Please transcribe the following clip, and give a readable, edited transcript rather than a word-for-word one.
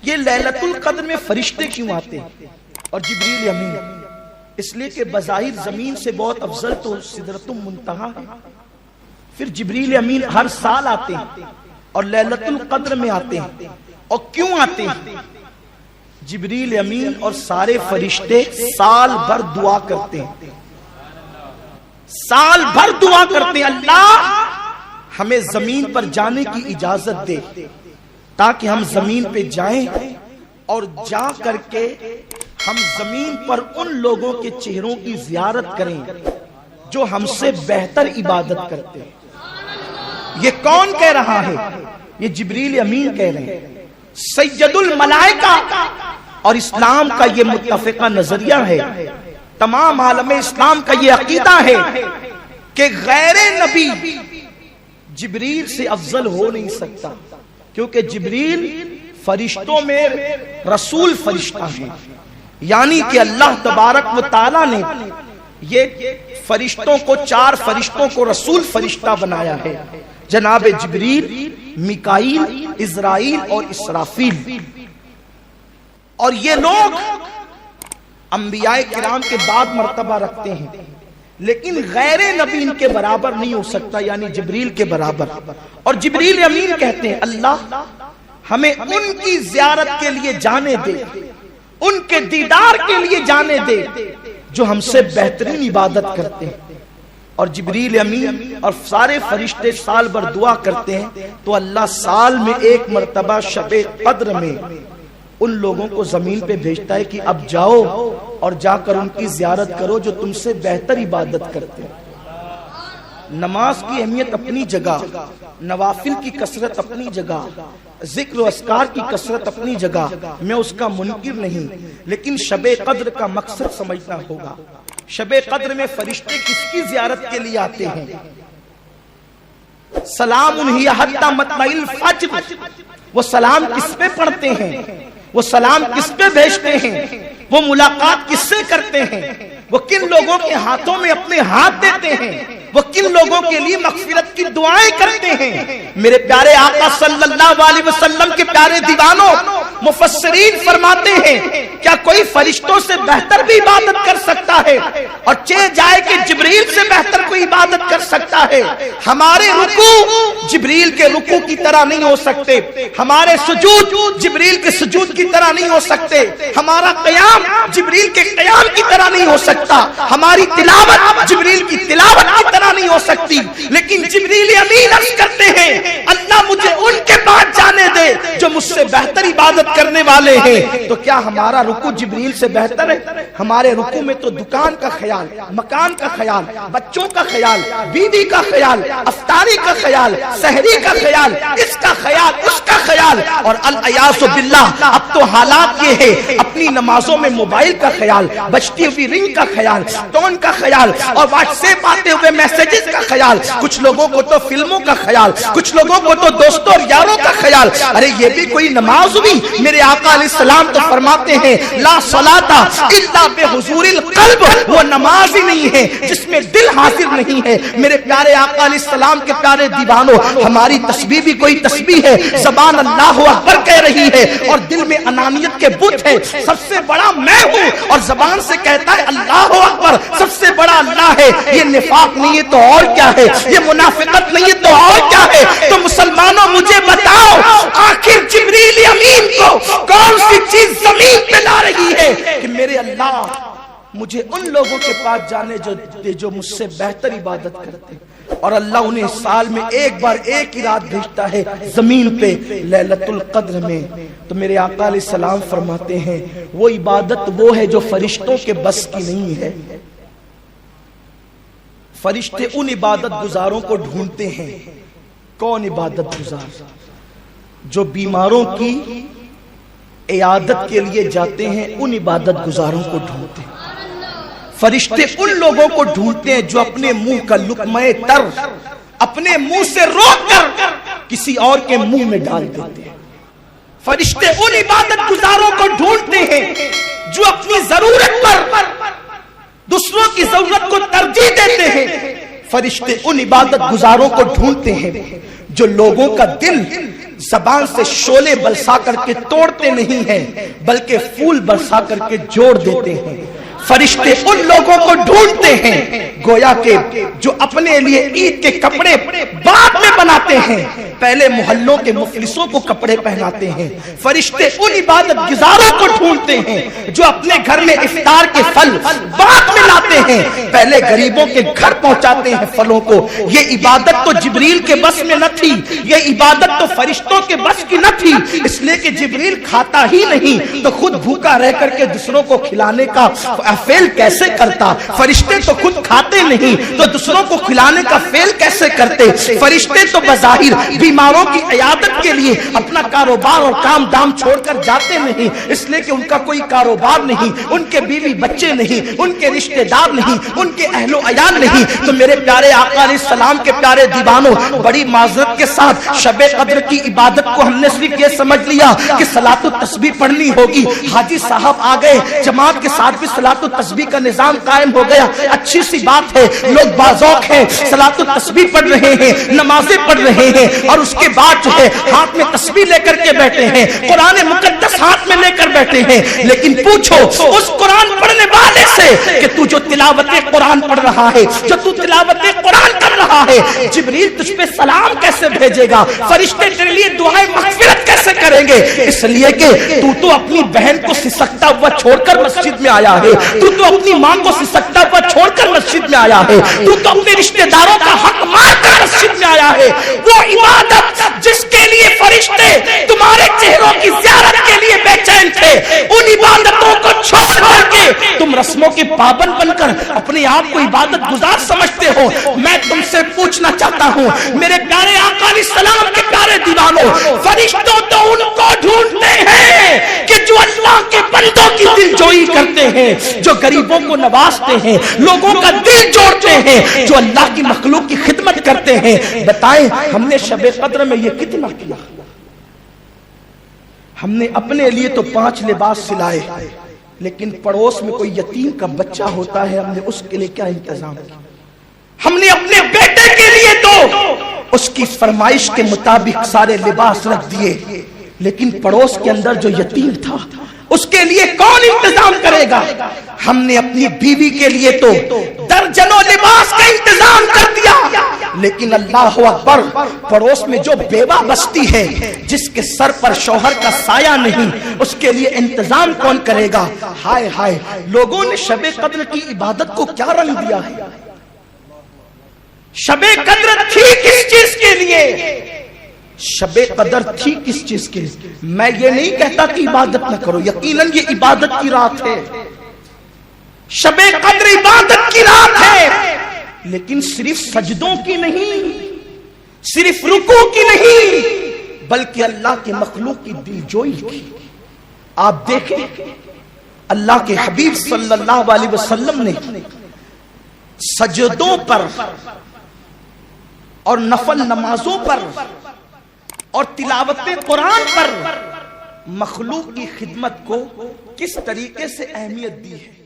یہ لیلۃ القدر میں فرشتے کیوں آتے ہیں اور جبریل امین؟ اس لیے کہ بظاہر زمین سے بہت افضل تو سدرۃ المنتہا ہے، پھر جبریل امین ہر سال آتے ہیں اور لیلۃ القدر میں آتے ہیں۔ اور کیوں آتے ہیں؟ جبریل امین اور سارے فرشتے سال بھر دعا کرتے ہیں، سال بھر دعا کرتے ہیں اللہ ہمیں زمین پر جانے کی اجازت دے تاکہ ہم زمین پہ جائیں اور جا کر کے ہم زمین پر ان لوگوں کے چہروں کی زیارت کریں جو ہم سے بہتر عبادت کرتے ہیں۔ یہ کون کہہ رہا ہے؟ یہ جبریل امین کہہ رہے ہیں، سید الملائکہ۔ اور اسلام کا یہ متفقہ نظریہ ہے، تمام عالم اسلام کا یہ عقیدہ ہے کہ غیر نبی جبریل سے افضل ہو نہیں سکتا، کیونکہ جبریل فرشتوں میں رسول فرشتہ ہے، یعنی کہ اللہ تبارک و تعالی نے یہ فرشتوں کو، 4 فرشتوں کو رسول فرشتہ بنایا ہے، جناب جبریل، میکائیل، عزرائیل اور اسرافیل۔ اور یہ لوگ انبیاء کرام کے بعد مرتبہ رکھتے ہیں، لیکن غیر نبی ان کے برابر نہیں ہو سکتا، یعنی جبریل کے برابر۔ اور جبریل امین کہتے ہیں اللہ ہمیں ان کی زیارت کے لیے جانے دے، ان کے دیدار کے لیے جانے دے جو ہم سے بہترین عبادت کرتے ہیں۔ اور جبریل امین اور سارے فرشتے سال بھر دعا کرتے ہیں تو اللہ سال میں ایک مرتبہ شب قدر میں ان لوگوں کو زمین پہ بھیجتا ہے کہ اب جاؤ اور جا کر ان کی زیارت کرو جو تم سے بہتر عبادت کرتے ہیں۔ نماز کی اہمیت اپنی جگہ، نوافل کی کثرت اپنی جگہ، ذکر و اذکار کی کثرت اپنی جگہ، میں اس کا منکر نہیں، لیکن شب قدر کا مقصد سمجھنا ہوگا۔ شب قدر میں فرشتے کس کی زیارت کے لیے آتے ہیں؟ سلام ہی حتی مطلع الفجر، وہ سلام کس پہ پڑھتے ہیں؟ وہ سلام کس پہ بھیجتے ہیں؟ وہ ملاقات کس سے کرتے ہیں؟ وہ کن لوگوں کے ہاتھوں میں اپنے ہاتھ دیتے ہیں؟ وہ کن لوگوں کے لیے مغفرت کی دعائیں کرتے ہیں؟ میرے پیارے آقا صلی اللہ علیہ وسلم کے پیارے دیوانوں، مفسرین فرماتے ہیں کیا کوئی فرشتوں سے بہتر بھی عبادت کر سکتا ہے؟ اور چہ جائے کہ جبریل سے بہتر کوئی عبادت کر سکتا ہے؟ ہمارے رکوع جبریل کے رکوع کی طرح نہیں ہو سکتے، ہمارے سجود جبریل کے سجود کی طرح نہیں ہو سکتے، ہمارا قیام جبریل کے قیام کی طرح نہیں ہو سکتا، ہماری تلاوت جبریل کی تلاوت کی طرح نہیں ہو سکتی۔ لیکن جبریل امین عرض کرتے ہیں اللہ مجھے ان کے پاس جانے دے جو مجھ سے بہتر عبادت کرنے والے ہیں۔ تو کیا ہمارا رکوع جبریل سے بہتر ہے؟ ہمارے رکوع میں تو دکان کا خیال، مکان کا خیال، بچوں کا خیال، بیوی کا خیال، افطاری کا خیال، سحری کا خیال، اس کا خیال، اس کا خیال، اور العیاذ باللہ اب تو حالات یہ ہے اپنی نمازوں میں موبائل کا خیال، بجتی ہوئی رنگ کا خیال، ٹون کا خیال، اور واٹس ایپ آتے ہوئے میسیجز کا خیال، کچھ لوگوں کو تو فلموں کا خیال، کچھ لوگوں کو تو دوستوں اور یاروں کا خیال۔ ارے یہ بھی کوئی نماز ہوئی؟ میرے آقا علیہ السلام تو فرماتے ہیں لا صلاۃ الا بحضور القلب، وہ نماز ہی نہیں ہے جس میں دل حاضر نہیں ہے۔ میرے پیارے آقا علیہ السلام کے پیارے دیوانوں، ہماری تسبیح بھی کوئی تسبیح ہے، زبان اللہ اکبر کہہ رہی ہے اور دل میں انانیت کے بت ہے، سب سے بڑا میں ہوں، اور زبان سے کہتا ہے اللہ اکبر، سب سے بڑا اللہ ہے۔ یہ نفاق نہیں ہے تو اور کیا ہے؟ یہ منافقت نہیں ہے تو اور کیا ہے؟ تو مسلمانوں مجھے بتاؤ آخر جبریل امین کو کون سی چیز زمین پہ لا رہی ہے کہ میرے اللہ مجھے ان لوگوں کے پاس جانے جو مجھ سے بہتر عبادت کرتے ہیں؟ اور اللہ انہیں سال میں ایک بار ایک ہی رات بھیجتا ہے زمین پہ لیلۃ القدر میں۔ تو میرے آقا علیہ السلام فرماتے ہیں وہ عبادت وہ ہے جو فرشتوں کے بس کی نہیں ہے۔ فرشتے ان عبادت گزاروں کو ڈھونڈتے ہیں۔ کون عبادت گزار؟ جو بیماروں کی عیادت کے لیے جاتے ہیں، ان عبادت گزاروں کو ڈھونڈتے ہیں۔ فرشتے ان لوگوں کو ڈھونڈتے ہیں جو اپنے منہ کا لقمہ تر اپنے منہ سے روک کر کسی اور کے منہ میں ڈال دیتے ہیں۔ فرشتے ان عبادت گزاروں کو ڈھونڈتے ہیں جو اپنی ضرورت پر دوسروں کی ضرورت کو ترجیح دیتے ہیں۔ فرشتے ان عبادت گزاروں کو ڈھونڈتے ہیں جو لوگوں کا دل زبان سے شعلے برسا کر کے توڑتے نہیں ہیں بلکہ پھول برسا کر کے جوڑ دیتے ہیں۔ فرشتے ان لوگوں کو ڈھونڈتے ہیں گویا کہ جو اپنے لیے عید کے کپڑے بعد میں بناتے ہیں، پہلے محلوں کے مفلسوں کو کپڑے پہناتے ہیں۔ فرشتے ان عبادت گزاروں کو ڈھونڈتے ہیں جو اپنے گھر میں افطار کے پھل بعد میں لاتے ہیں، پہلے غریبوں کے گھر پہنچاتے ہیں پھلوں کو۔ یہ عبادت تو جبریل کے بس میں نہ تھی، یہ عبادت تو فرشتوں کے بس کی نہ تھی، اس لیے کہ جبریل کھاتا ہی نہیں تو خود بھوکا رہ کر کے دوسروں کو کھلانے کا فعل کیسے کرتا؟ فرشتے تو خود کھاتے نہیں تو دوسروں کو کھلانے کا فعل کیسے کرتے؟ فرشتے تو بظاہر بیماروں کی عیادت کے لیے اپنا کاروبار اور کام دام چھوڑ کر جاتے نہیں، اس لیے کہ ان کا کوئی کاروبار نہیں، ان کے بیوی بچے نہیں، ان کے رشتہ دار نہیں، ان کے اہل و عیال نہیں۔ تو میرے پیارے آقا علیہ السلام کے پیارے دیوانوں، بڑی معذرت کے ساتھ شب قدر کی عبادت کو ہم نے صرف یہ سمجھ لیا کہ صلاۃ التسبیح پڑھنی ہوگی، حاجی صاحب آ گئے، جماعت کے ساتھ بھی صلاۃ التسبیح کا نظام قائم ہو گیا، اچھی سی بات ہے، لوگ باذوق ہیں، صلاۃ التسبیح پڑھ رہے ہیں، نمازیں پڑھ رہے ہیں، اور اس کے بعد جو ہے ہاتھ میں تسبیح لے کر کے بیٹھے ہیں، قرآن مقدس ہاتھ میں لے کر بیٹھے ہیں۔ لیکن پوچھو اس قرآن پڑھنے والے سے کہ تو جو تلاوت قرآن پڑھ رہا ہے، جو تو تلاوت قرآن کر رہا ہے، جبریل تجھ پہ سلام کیسے بھیجے گا؟ فرشتے تیرے لیے دعائیں مغفرت کیسے کریں گے؟ اس لیے کہ تو اپنی بہن کو سسکتا ہوا چھوڑ کر مسجد میں آیا ہے، تو اپنی ماں کو سسکتا ہوا چھوڑ کر مسجد میں آیا ہے، تو اپنے رشتہ داروں کا حق مار کر مسجد میں آیا ہے۔ وہ عبادت جس کے لیے فرشتے تمہارے چہروں کی زیارت کے لیے بے چین تھے، ان عبادتوں کو چھوڑ کر کے تم رسموں کے پابند بن کر اپنے آپ کو عبادت گزار سمجھتے ہو۔ میں تم سے پوچھنا چاہتا ہوں میرے پیارے آقا علیہ السلام کے پیارے دیوانوں، فرشتوں تو ان کو ڈھونڈتے ہیں کہ جو اللہ کے بندوں کی دل جوئی کرتے ہیں، جو غریبوں کو نوازتے ہیں، لوگوں کا دل جوڑتے ہیں، جو اللہ کی مخلوق کی خدمت کرتے ہیں۔ بتائیں ہم نے شب قدر میں یہ کتنا کیا؟ ہم نے اپنے لیے تو 5 لباس سلائے، لیکن پڑوس میں کوئی یتیم کا بچہ ہوتا ہے، ہم نے اس کے لیے کیا انتظام کیا؟ ہم نے اپنے بیٹے کے لیے تو اس کی فرمائش کے مطابق سارے لباس رکھ دیے، لیکن پڑوس کے اندر جو یتیم تھا اس کے لیے کون انتظام کرے گا؟ ہم نے اپنی بیوی کے لیے تو درجنوں لباس کا انتظام کر دیا، لیکن اللہ اکبر، پڑوس میں جو بیوہ بستی ہے جس کے سر پر شوہر کا سایہ نہیں، اس کے لیے انتظام کون کرے گا؟ ہائے ہائے، لوگوں نے شب قدر کی عبادت کو کیا رنگ دیا ہے؟ شب قدر تھی کس چیز کے لیے؟ شب قدر تھی کس چیز کے لیے؟ میں یہ نہیں کہتا کہ عبادت نہ کرو، یقیناً یہ عبادت کی رات ہے، شب قدر عبادت کی رات ہے، لیکن صرف سجدوں کی نہیں، صرف رکوع کی نہیں، بلکہ اللہ کے مخلوق کی دل جوئی کی۔ آپ دیکھیں اللہ کے حبیب صلی اللہ علیہ وسلم نے سجدوں پر اور نفل نمازوں پر اور تلاوت قرآن پر مخلوق کی خدمت کو کس طریقے سے اہمیت دی ہے۔